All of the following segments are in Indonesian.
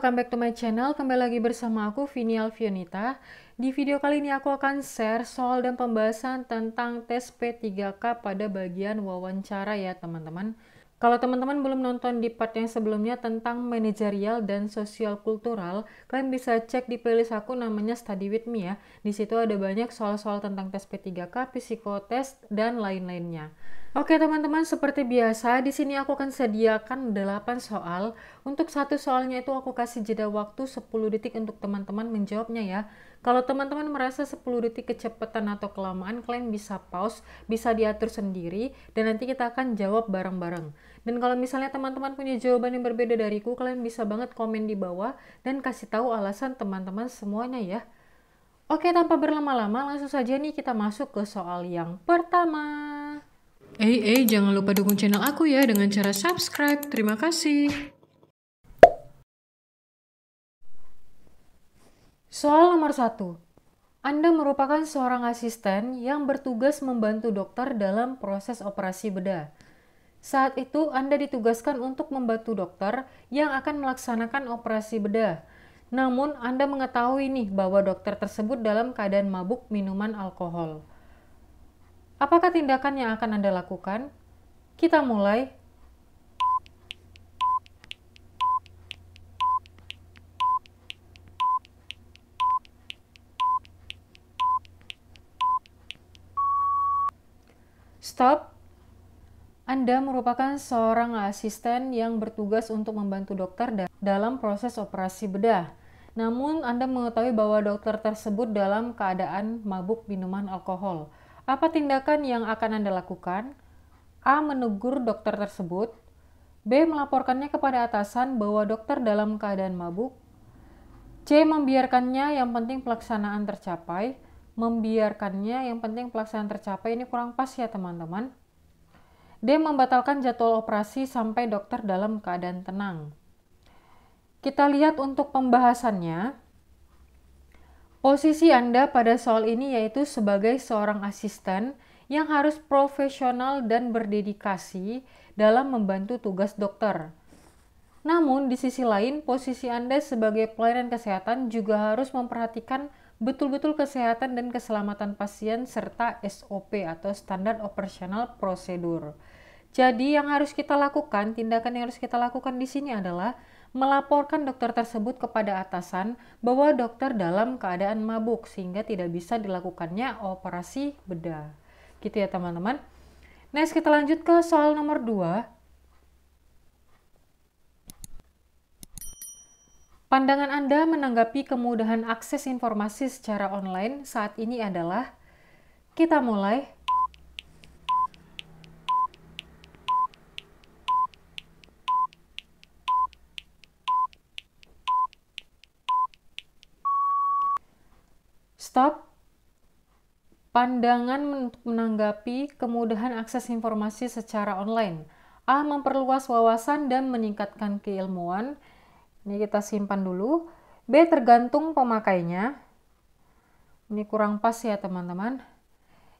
welcome back to my channel. Kembali lagi bersama aku, Vini Alfionita. Di video kali ini aku akan share soal dan pembahasan tentang tes P3K pada bagian wawancara ya teman-teman. Kalau teman-teman belum nonton di part yang sebelumnya tentang manajerial dan sosial kultural, kalian bisa cek di playlist aku namanya Study With Me ya. Di situ ada banyak soal-soal tentang tes P3K, psikotest, dan lain-lainnya. Oke teman-teman, seperti biasa di sini aku akan sediakan 8 soal. Untuk satu soalnya itu aku kasih jeda waktu 10 detik untuk teman-teman menjawabnya ya. Kalau teman-teman merasa 10 detik kecepatan atau kelamaan, kalian bisa pause, bisa diatur sendiri, dan nanti kita akan jawab bareng-bareng. Dan kalau misalnya teman-teman punya jawaban yang berbeda dariku, kalian bisa banget komen di bawah dan kasih tahu alasan teman-teman semuanya ya. Oke, tanpa berlama-lama langsung saja nih kita masuk ke soal yang pertama. Jangan lupa dukung channel aku ya dengan cara subscribe. Terima kasih. Soal nomor 1. Anda merupakan seorang asisten yang bertugas membantu dokter dalam proses operasi bedah. Saat itu, Anda ditugaskan untuk membantu dokter yang akan melaksanakan operasi bedah. Namun, Anda mengetahui nih bahwa dokter tersebut dalam keadaan mabuk minuman alkohol. Apakah tindakan yang akan Anda lakukan? Kita mulai. Stop. Anda merupakan seorang asisten yang bertugas untuk membantu dokter dalam proses operasi bedah. Namun, Anda mengetahui bahwa dokter tersebut dalam keadaan mabuk minuman alkohol. Apa tindakan yang akan Anda lakukan? A. Menegur dokter tersebut. B. Melaporkannya kepada atasan bahwa dokter dalam keadaan mabuk. C. Membiarkannya, yang penting pelaksanaan tercapai. Membiarkannya, yang penting pelaksanaan tercapai. Ini kurang pas ya teman-teman. D. Membatalkan jadwal operasi sampai dokter dalam keadaan tenang. Kita lihat untuk pembahasannya. Posisi Anda pada soal ini yaitu sebagai seorang asisten yang harus profesional dan berdedikasi dalam membantu tugas dokter. Namun, di sisi lain, posisi Anda sebagai pelayanan kesehatan juga harus memperhatikan betul-betul kesehatan dan keselamatan pasien serta SOP atau Standard Operational Procedure. Jadi yang harus kita lakukan, tindakan yang harus kita lakukan di sini adalah melaporkan dokter tersebut kepada atasan bahwa dokter dalam keadaan mabuk sehingga tidak bisa dilakukannya operasi bedah. Gitu ya teman-teman. Next kita lanjut ke soal nomor 2. Pandangan Anda menanggapi kemudahan akses informasi secara online saat ini adalah, kita mulai. Stop. Pandangan menanggapi kemudahan akses informasi secara online. A. Memperluas wawasan dan meningkatkan keilmuan. Ini kita simpan dulu. B. Tergantung pemakainya. Ini kurang pas ya teman-teman.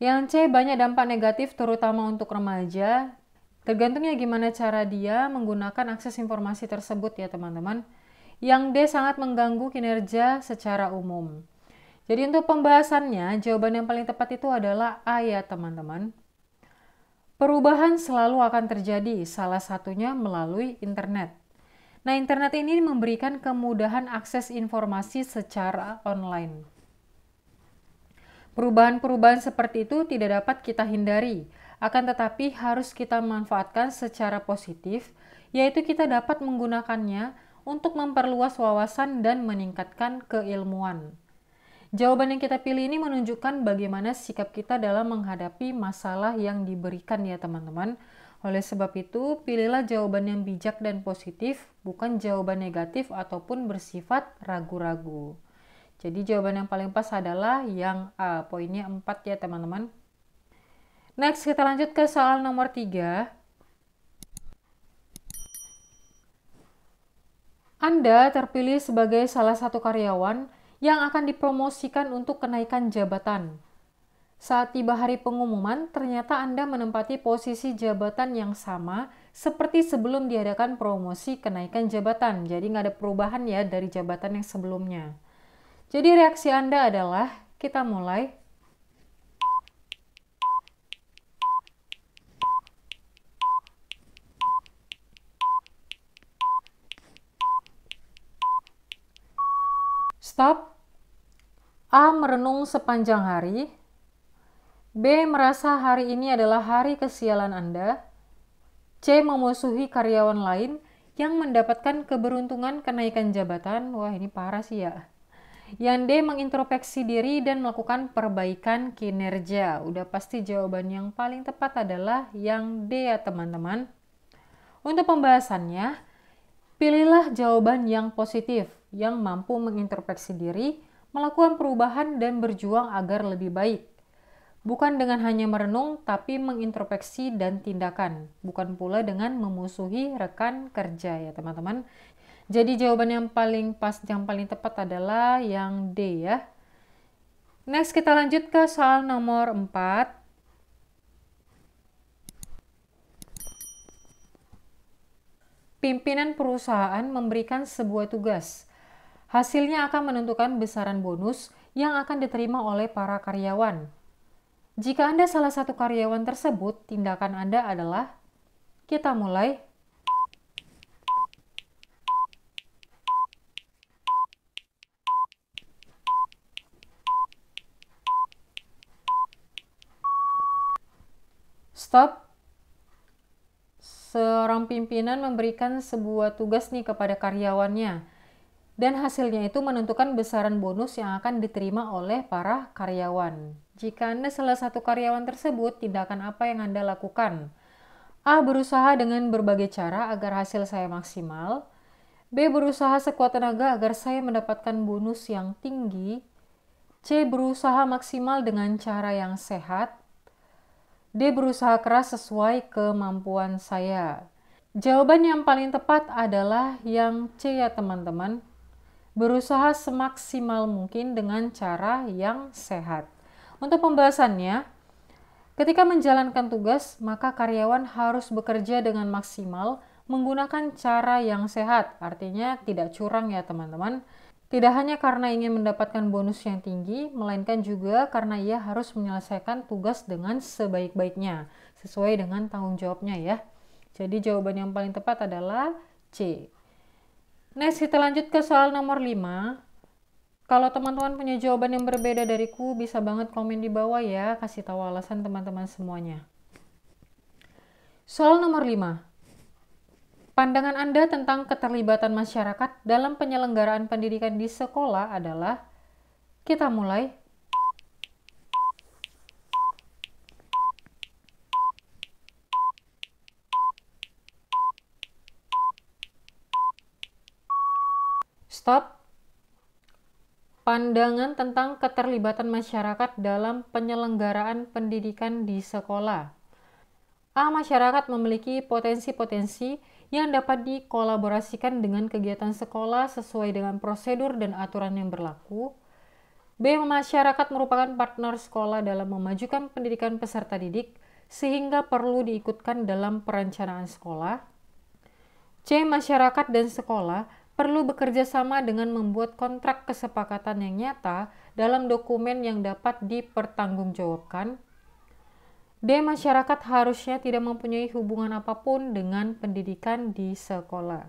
Yang C. Banyak dampak negatif terutama untuk remaja. Tergantungnya gimana cara dia menggunakan akses informasi tersebut ya teman-teman. Yang D. Sangat mengganggu kinerja secara umum. Jadi untuk pembahasannya, jawaban yang paling tepat itu adalah A ya teman-teman. Perubahan selalu akan terjadi, salah satunya melalui internet. Nah, internet ini memberikan kemudahan akses informasi secara online. Perubahan-perubahan seperti itu tidak dapat kita hindari, akan tetapi harus kita manfaatkan secara positif, yaitu kita dapat menggunakannya untuk memperluas wawasan dan meningkatkan keilmuan. Jawaban yang kita pilih ini menunjukkan bagaimana sikap kita dalam menghadapi masalah yang diberikan ya teman-teman. Oleh sebab itu, pilihlah jawaban yang bijak dan positif, bukan jawaban negatif ataupun bersifat ragu-ragu. Jadi jawaban yang paling pas adalah yang A, poinnya 4 ya teman-teman. Next, kita lanjut ke soal nomor 3. Anda terpilih sebagai salah satu karyawan yang akan dipromosikan untuk kenaikan jabatan. Saat tiba hari pengumuman, ternyata Anda menempati posisi jabatan yang sama seperti sebelum diadakan promosi kenaikan jabatan. Jadi nggak ada perubahan ya dari jabatan yang sebelumnya. Jadi reaksi Anda adalah, kita mulai. Stop. A. Merenung sepanjang hari. B. Merasa hari ini adalah hari kesialan Anda. C. Memusuhi karyawan lain yang mendapatkan keberuntungan kenaikan jabatan. Wah, ini parah sih ya. Yang D. Mengintrospeksi diri dan melakukan perbaikan kinerja. Udah pasti jawaban yang paling tepat adalah yang D ya teman-teman. Untuk pembahasannya, pilihlah jawaban yang positif, yang mampu mengintrospeksi diri, melakukan perubahan dan berjuang agar lebih baik. Bukan dengan hanya merenung, tapi mengintrospeksi dan tindakan. Bukan pula dengan memusuhi rekan kerja ya teman-teman. Jadi jawaban yang paling pas, yang paling tepat adalah yang D ya. Next kita lanjut ke soal nomor 4. Pimpinan perusahaan memberikan sebuah tugas. Hasilnya akan menentukan besaran bonus yang akan diterima oleh para karyawan. Jika Anda salah satu karyawan tersebut, tindakan Anda adalah, kita mulai. Stop. Seorang pimpinan memberikan sebuah tugas nih kepada karyawannya. Dan hasilnya itu menentukan besaran bonus yang akan diterima oleh para karyawan. Jika Anda salah satu karyawan tersebut, tindakan apa yang Anda lakukan? A. Berusaha dengan berbagai cara agar hasil saya maksimal. B. Berusaha sekuat tenaga agar saya mendapatkan bonus yang tinggi. C. Berusaha maksimal dengan cara yang sehat. D. Berusaha keras sesuai kemampuan saya. Jawaban yang paling tepat adalah yang C ya teman-teman. Berusaha semaksimal mungkin dengan cara yang sehat. Untuk pembahasannya, ketika menjalankan tugas, maka karyawan harus bekerja dengan maksimal menggunakan cara yang sehat. Artinya tidak curang ya teman-teman. Tidak hanya karena ingin mendapatkan bonus yang tinggi, melainkan juga karena ia harus menyelesaikan tugas dengan sebaik-baiknya, sesuai dengan tanggung jawabnya ya. Jadi jawaban yang paling tepat adalah C. Next, kita lanjut ke soal nomor 5. Kalau teman-teman punya jawaban yang berbeda dariku, bisa banget komen di bawah ya, kasih tahu alasan teman-teman semuanya. Soal nomor 5. Pandangan Anda tentang keterlibatan masyarakat dalam penyelenggaraan pendidikan di sekolah adalah, kita mulai. Stop. Pandangan tentang keterlibatan masyarakat dalam penyelenggaraan pendidikan di sekolah. A. Masyarakat memiliki potensi-potensi yang dapat dikolaborasikan dengan kegiatan sekolah sesuai dengan prosedur dan aturan yang berlaku. B. Masyarakat merupakan partner sekolah dalam memajukan pendidikan peserta didik sehingga perlu diikutkan dalam perencanaan sekolah. C. Masyarakat dan sekolah perlu bekerja sama dengan membuat kontrak kesepakatan yang nyata dalam dokumen yang dapat dipertanggungjawabkan. D. Masyarakat harusnya tidak mempunyai hubungan apapun dengan pendidikan di sekolah.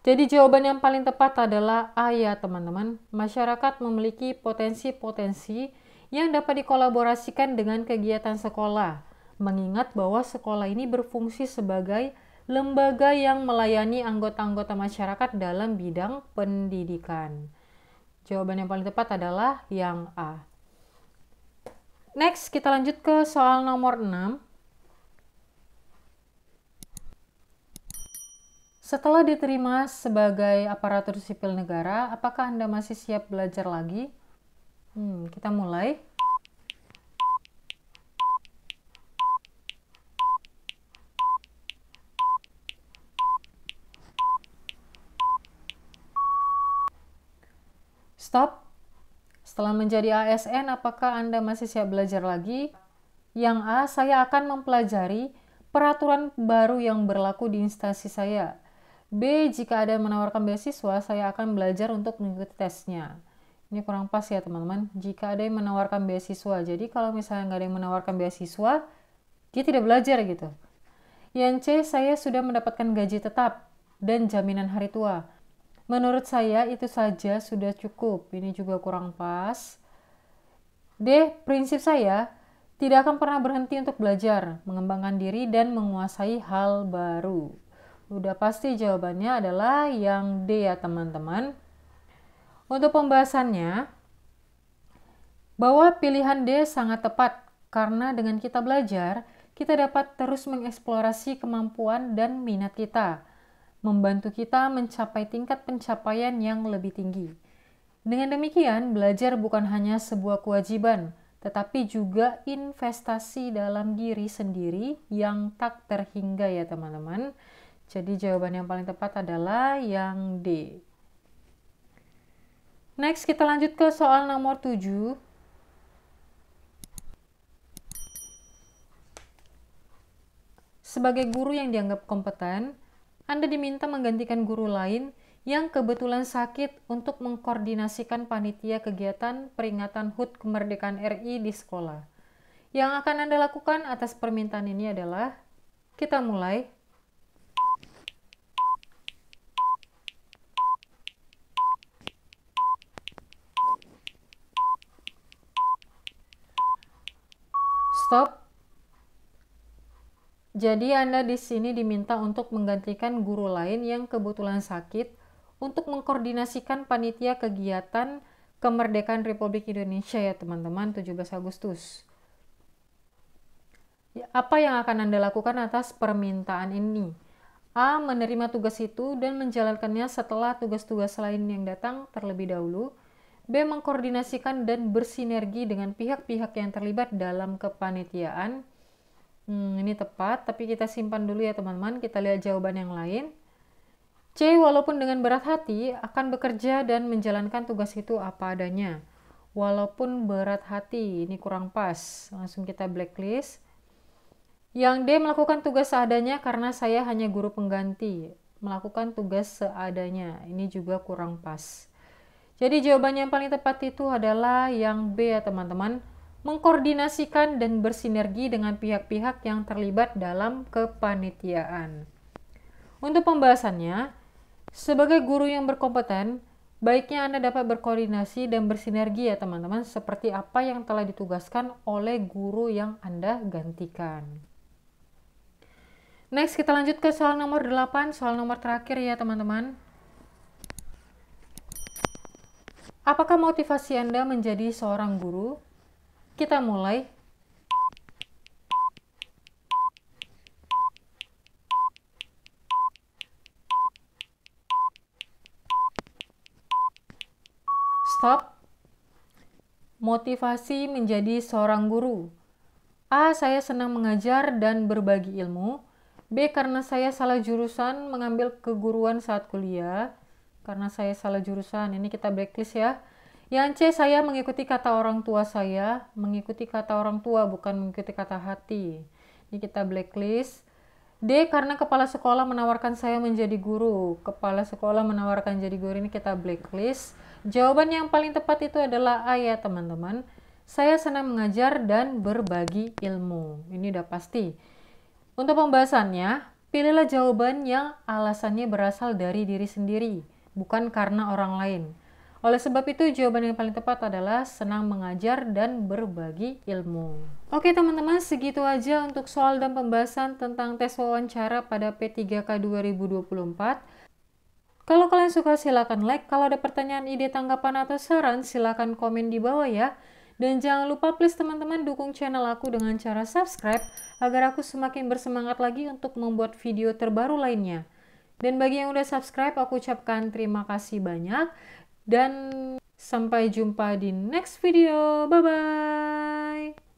Jadi jawaban yang paling tepat adalah A ya teman-teman. Masyarakat memiliki potensi-potensi yang dapat dikolaborasikan dengan kegiatan sekolah, mengingat bahwa sekolah ini berfungsi sebagai lembaga yang melayani anggota-anggota masyarakat dalam bidang pendidikan. Jawaban yang paling tepat adalah yang A. Next, kita lanjut ke soal nomor 6. Setelah diterima sebagai aparatur sipil negara, apakah Anda masih siap belajar lagi? Kita mulai. Stop. Setelah menjadi ASN, apakah Anda masih siap belajar lagi? Yang A, saya akan mempelajari peraturan baru yang berlaku di instansi saya. B. Jika ada yang menawarkan beasiswa, saya akan belajar untuk mengikuti tesnya. Ini kurang pas ya teman-teman. Jika ada yang menawarkan beasiswa, jadi kalau misalnya nggak ada yang menawarkan beasiswa, dia tidak belajar gitu. Yang C. Saya sudah mendapatkan gaji tetap dan jaminan hari tua. Menurut saya itu saja sudah cukup. Ini juga kurang pas. D. Prinsip saya tidak akan pernah berhenti untuk belajar, mengembangkan diri, dan menguasai hal baru. Udah pasti jawabannya adalah yang D ya teman-teman. Untuk pembahasannya, bahwa pilihan D sangat tepat karena dengan kita belajar, kita dapat terus mengeksplorasi kemampuan dan minat kita, membantu kita mencapai tingkat pencapaian yang lebih tinggi. Dengan demikian, belajar bukan hanya sebuah kewajiban, tetapi juga investasi dalam diri sendiri yang tak terhingga ya teman-teman. Jadi jawaban yang paling tepat adalah yang D. Next, kita lanjut ke soal nomor 7. Sebagai guru yang dianggap kompeten, Anda diminta menggantikan guru lain yang kebetulan sakit untuk mengkoordinasikan panitia kegiatan peringatan HUT Kemerdekaan RI di sekolah. Yang akan Anda lakukan atas permintaan ini adalah, kita mulai. Stop. Jadi Anda di sini diminta untuk menggantikan guru lain yang kebetulan sakit untuk mengkoordinasikan panitia kegiatan Kemerdekaan Republik Indonesia ya teman-teman, 17 Agustus. Apa yang akan Anda lakukan atas permintaan ini? A. Menerima tugas itu dan menjalankannya setelah tugas-tugas lain yang datang terlebih dahulu. B. Mengkoordinasikan dan bersinergi dengan pihak-pihak yang terlibat dalam kepanitiaan. Ini tepat, tapi kita simpan dulu ya teman-teman. Kita lihat jawaban yang lain. C. Walaupun dengan berat hati, akan bekerja dan menjalankan tugas itu apa adanya. Walaupun berat hati, ini kurang pas. Langsung kita blacklist. Yang D. Melakukan tugas seadanya karena saya hanya guru pengganti. Melakukan tugas seadanya, ini juga kurang pas. Jadi jawabannya yang paling tepat itu adalah yang B ya teman-teman. Mengkoordinasikan dan bersinergi dengan pihak-pihak yang terlibat dalam kepanitiaan. Untuk pembahasannya, sebagai guru yang berkompeten, baiknya Anda dapat berkoordinasi dan bersinergi ya teman-teman, seperti apa yang telah ditugaskan oleh guru yang Anda gantikan. Next, kita lanjut ke soal nomor 8, soal nomor terakhir ya teman-teman. Apakah motivasi Anda menjadi seorang guru? Kita mulai. Stop. Motivasi menjadi seorang guru. A. Saya senang mengajar dan berbagi ilmu. B. Karena saya salah jurusan mengambil keguruan saat kuliah. Karena saya salah jurusan, ini kita blacklist ya. Yang C. Saya mengikuti kata orang tua saya. Mengikuti kata orang tua, bukan mengikuti kata hati. Ini kita blacklist. D. Karena kepala sekolah menawarkan saya menjadi guru. Kepala sekolah menawarkan jadi guru, ini kita blacklist. Jawaban yang paling tepat itu adalah A ya teman-teman. Saya senang mengajar dan berbagi ilmu. Ini udah pasti. Untuk pembahasannya, pilihlah jawaban yang alasannya berasal dari diri sendiri, bukan karena orang lain. Oleh sebab itu, jawaban yang paling tepat adalah senang mengajar dan berbagi ilmu. Oke teman-teman, segitu aja untuk soal dan pembahasan tentang tes wawancara pada P3K 2024. Kalau kalian suka silakan like, kalau ada pertanyaan, ide, tanggapan, atau saran silakan komen di bawah ya. Dan jangan lupa please teman-teman dukung channel aku dengan cara subscribe agar aku semakin bersemangat lagi untuk membuat video terbaru lainnya. Dan bagi yang udah subscribe, aku ucapkan terima kasih banyak. Dan sampai jumpa di next video. Bye-bye.